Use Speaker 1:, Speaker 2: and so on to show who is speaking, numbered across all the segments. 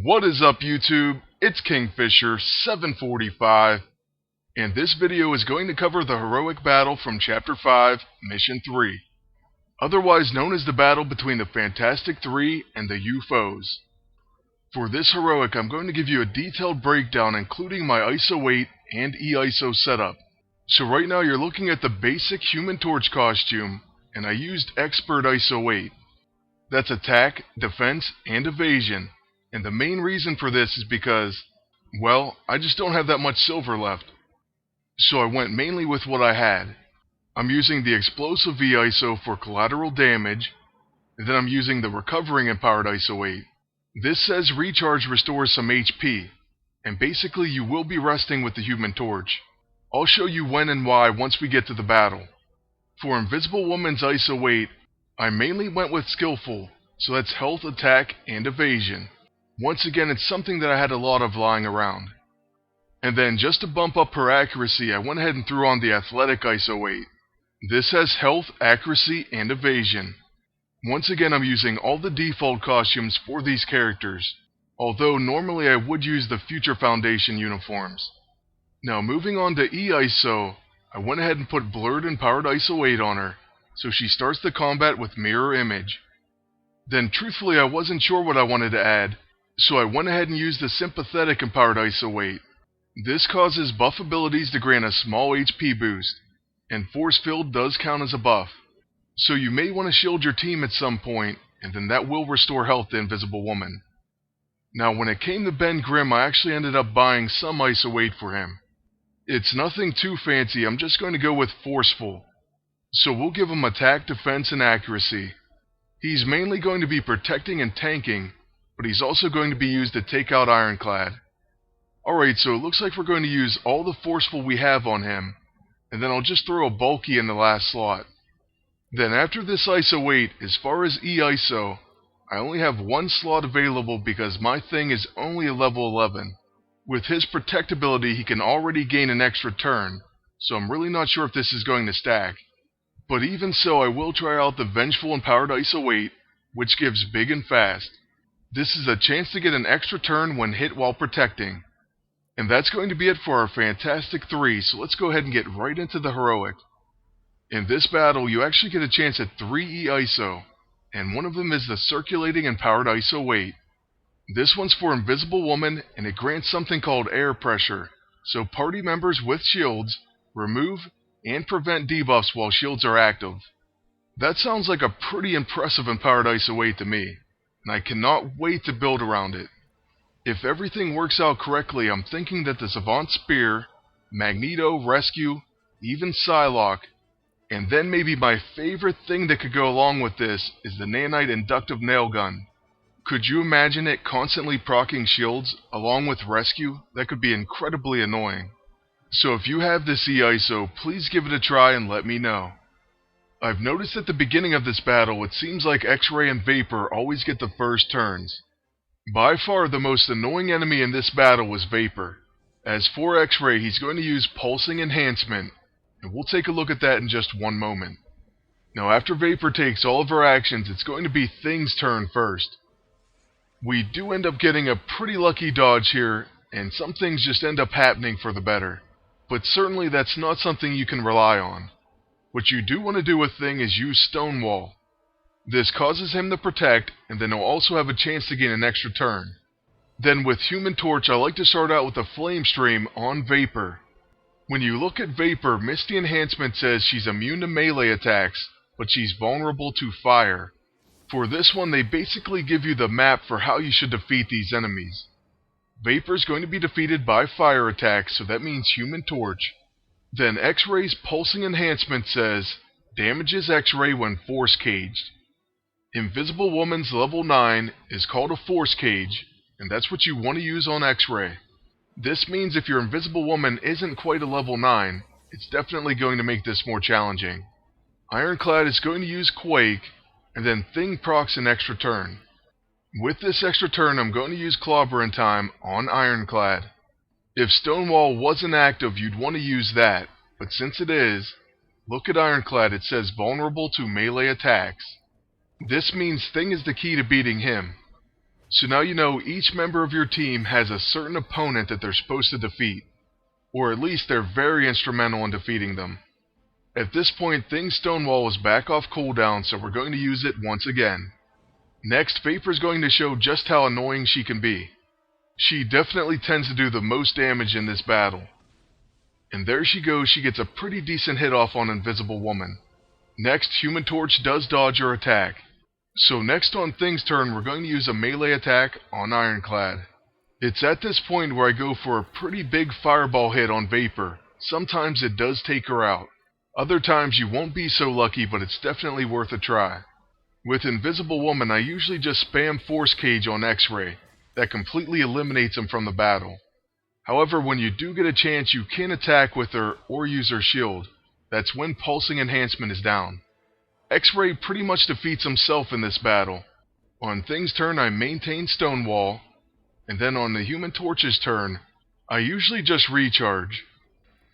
Speaker 1: What is up, YouTube? It's Kingfisher745, and this video is going to cover the heroic battle from Chapter 5, Mission 3, otherwise known as the battle between the Fantastic Three and the UFOs. For this heroic, I'm going to give you a detailed breakdown including my ISO 8 and E-ISO setup. So right now you're looking at the basic Human Torch costume, and I used Expert ISO 8. That's attack, defense, and evasion. And the main reason for this is because, well, I just don't have that much silver left. So I went mainly with what I had. I'm using the Explosive V-ISO for collateral damage, and then I'm using the Recovering Empowered ISO 8. This says recharge restores some HP, and basically you will be resting with the Human Torch. I'll show you when and why once we get to the battle. For Invisible Woman's ISO 8, I mainly went with Skillful, so that's health, attack, and evasion. Once again, it's something that I had a lot of lying around. And then, just to bump up her accuracy, I went ahead and threw on the Athletic ISO 8. This has health, accuracy, and evasion. Once again, I'm using all the default costumes for these characters, although normally I would use the Future Foundation uniforms. Now, moving on to E-ISO, I went ahead and put Blurred Empowered ISO 8 on her, so she starts the combat with Mirror Image. Then, truthfully, I wasn't sure what I wanted to add, so I went ahead and used the Sympathetic Empowered ISO 8. This causes buff abilities to grant a small HP boost, and Force Field does count as a buff. So you may want to shield your team at some point, and then that will restore health to Invisible Woman. Now when it came to Ben Grimm, I actually ended up buying some ISO 8 for him. It's nothing too fancy, I'm just going to go with Forceful. So we'll give him attack, defense, and accuracy. He's mainly going to be protecting and tanking, but he's also going to be used to take out Ironclad. Alright, so it looks like we're going to use all the Forceful we have on him, and then I'll just throw a Bulky in the last slot. Then after this ISO 8, as far as E-ISO, I only have one slot available because my thing is only a level 11. With his Protect ability, he can already gain an extra turn, so I'm really not sure if this is going to stack. But even so, I will try out the Vengeful Empowered ISO 8, which gives Big and Fast. This is a chance to get an extra turn when hit while protecting. And that's going to be it for our Fantastic Three, so let's go ahead and get right into the heroic. In this battle, you actually get a chance at 3 E-ISO, and one of them is the Circulating Empowered ISO 8. This one's for Invisible Woman, and it grants something called Air Pressure, so party members with shields remove and prevent debuffs while shields are active. That sounds like a pretty impressive Empowered ISO 8 to me, and I cannot wait to build around it. If everything works out correctly, I'm thinking that the Savant Spear, Magneto, Rescue, even Psylocke, and then maybe my favorite thing that could go along with this is the Nanite Inductive Nail Gun. Could you imagine it constantly proccing shields along with Rescue? That could be incredibly annoying. So if you have this E-ISO, please give it a try and let me know. I've noticed at the beginning of this battle, it seems like X-Ray and Vapor always get the first turns. By far the most annoying enemy in this battle was Vapor. As for X-Ray, he's going to use Pulsing Enhancement, and we'll take a look at that in just one moment. Now after Vapor takes all of her actions, it's going to be Thing's turn first. We do end up getting a pretty lucky dodge here, and some things just end up happening for the better. But certainly that's not something you can rely on. What you do want to do with Thing is use Stonewall. This causes him to protect, and then he'll also have a chance to gain an extra turn. Then with Human Torch, I like to start out with a Flame Stream on Vapor. When you look at Vapor, Misty Enhancement says she's immune to melee attacks, but she's vulnerable to fire. For this one, they basically give you the map for how you should defeat these enemies. Vapor's going to be defeated by fire attacks, so that means Human Torch. Then X-Ray's Pulsing Enhancement says, damages X-Ray when Force Caged. Invisible Woman's level 9 is called a Force Cage, and that's what you want to use on X-Ray. This means if your Invisible Woman isn't quite a level 9, it's definitely going to make this more challenging. Ironclad is going to use Quake, and then Thing procs an extra turn. With this extra turn, I'm going to use Clobber in Time on Ironclad. If Stonewall wasn't active, you'd want to use that, but since it is, look at Ironclad, it says vulnerable to melee attacks. This means Thing is the key to beating him. So now you know each member of your team has a certain opponent that they're supposed to defeat, or at least they're very instrumental in defeating them. At this point, Thing's Stonewall is back off cooldown, so we're going to use it once again. Next, Vapor's going to show just how annoying she can be. She definitely tends to do the most damage in this battle. And there she goes, she gets a pretty decent hit off on Invisible Woman. Next, Human Torch does dodge her attack. So next on Thing's turn, we're going to use a melee attack on Ironclad. It's at this point where I go for a pretty big fireball hit on Vapor. Sometimes it does take her out. Other times you won't be so lucky, but it's definitely worth a try. With Invisible Woman, I usually just spam Force Cage on X-Ray. That completely eliminates him from the battle. However, when you do get a chance, you can attack with her or use her shield. That's when Pulsing Enhancement is down. X-Ray pretty much defeats himself in this battle. On Thing's turn, I maintain Stonewall, and then on the Human Torch's turn, I usually just recharge.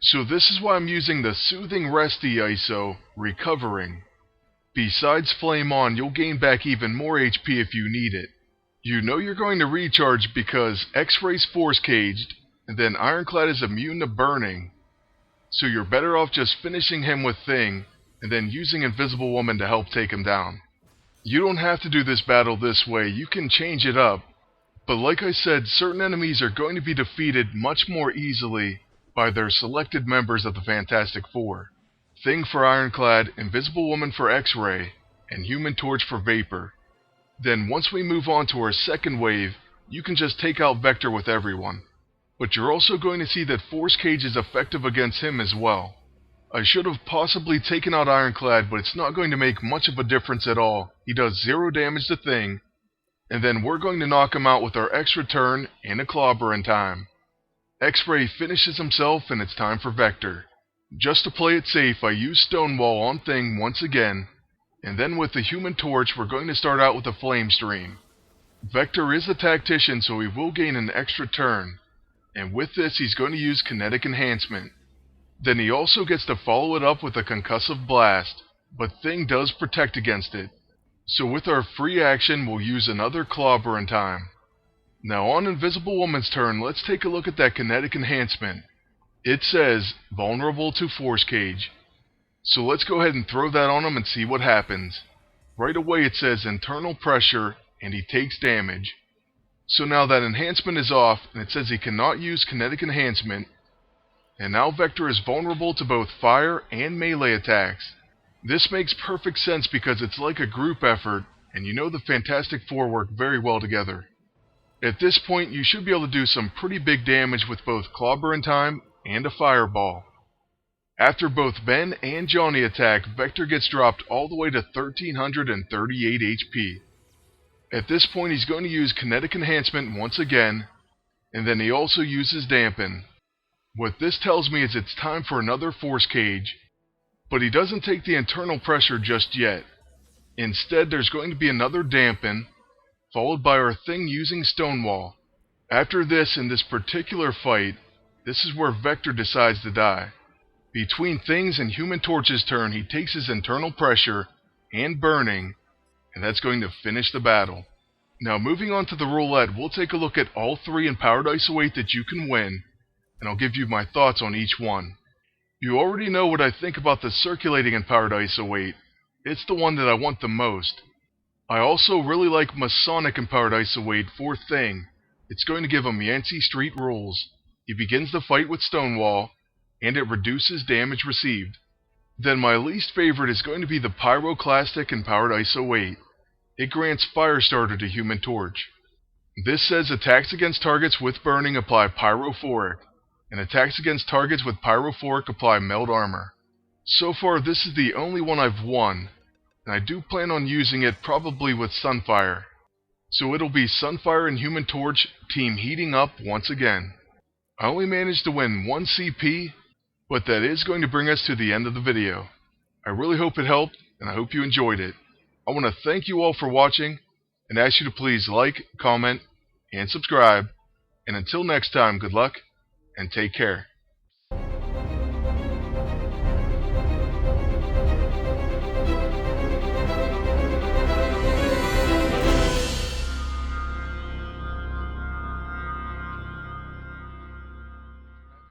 Speaker 1: So this is why I'm using the Soothing Resty ISO, Recovering. Besides Flame On, you'll gain back even more HP if you need it. You know you're going to recharge because X-Ray's Force Caged, and then Ironclad is immune to burning. So you're better off just finishing him with Thing, and then using Invisible Woman to help take him down. You don't have to do this battle this way, you can change it up. But like I said, certain enemies are going to be defeated much more easily by their selected members of the Fantastic Four. Thing for Ironclad, Invisible Woman for X-Ray, and Human Torch for Vapor. Then once we move on to our second wave, you can just take out Vector with everyone. But you're also going to see that Force Cage is effective against him as well. I should have possibly taken out Ironclad, but it's not going to make much of a difference at all. He does 0 damage to Thing, and then we're going to knock him out with our extra turn and a clobber in time. X-Ray finishes himself, and it's time for Vector. Just to play it safe, I use Stonewall on Thing once again, and then with the Human Torch, we're going to start out with a Flame Stream. Vector is a tactician, so he will gain an extra turn, and with this he's going to use Kinetic Enhancement. Then he also gets to follow it up with a Concussive Blast, but Thing does protect against it. So with our free action, we'll use another Clobber in time. Now on Invisible Woman's turn, let's take a look at that Kinetic Enhancement. It says, Vulnerable to Force Cage. So let's go ahead and throw that on him and see what happens. Right away it says Internal Pressure, and he takes damage. So now that enhancement is off, and it says he cannot use Kinetic Enhancement, and now Vector is vulnerable to both fire and melee attacks. This makes perfect sense because it's like a group effort, and you know the Fantastic Four work very well together. At this point, you should be able to do some pretty big damage with both Clobber in time and a Fireball. After both Ben and Johnny attack, Vector gets dropped all the way to 1338 HP. At this point, he's going to use Kinetic Enhancement once again, and then he also uses Dampen. What this tells me is it's time for another Force Cage, but he doesn't take the Internal Pressure just yet. Instead, there's going to be another Dampen, followed by our Thing using Stonewall. After this, in this particular fight, this is where Vector decides to die. Between Thing's and Human Torch's turn, he takes his Internal Pressure and Burning, and that's going to finish the battle. Now moving on to the Roulette, we'll take a look at all 3 Empowered ISO 8 that you can win, and I'll give you my thoughts on each one. You already know what I think about the Circulating Empowered ISO 8. It's the one that I want the most. I also really like Masonic Empowered ISO 8 for Thing. It's going to give him Yancey Street rules. He begins the fight with Stonewall, and it reduces damage received. Then my least favorite is going to be the Pyroclastic Empowered ISO 8. It grants Firestarter to Human Torch. This says attacks against targets with burning apply Pyrophoric, and attacks against targets with Pyrophoric apply Meld Armor. So far this is the only one I've won, and I do plan on using it probably with Sunfire. So it'll be Sunfire and Human Torch team heating up once again. I only managed to win 1 CP, but that is going to bring us to the end of the video. I really hope it helped, and I hope you enjoyed it. I want to thank you all for watching, and ask you to please like, comment, and subscribe. And until next time, good luck, and take care.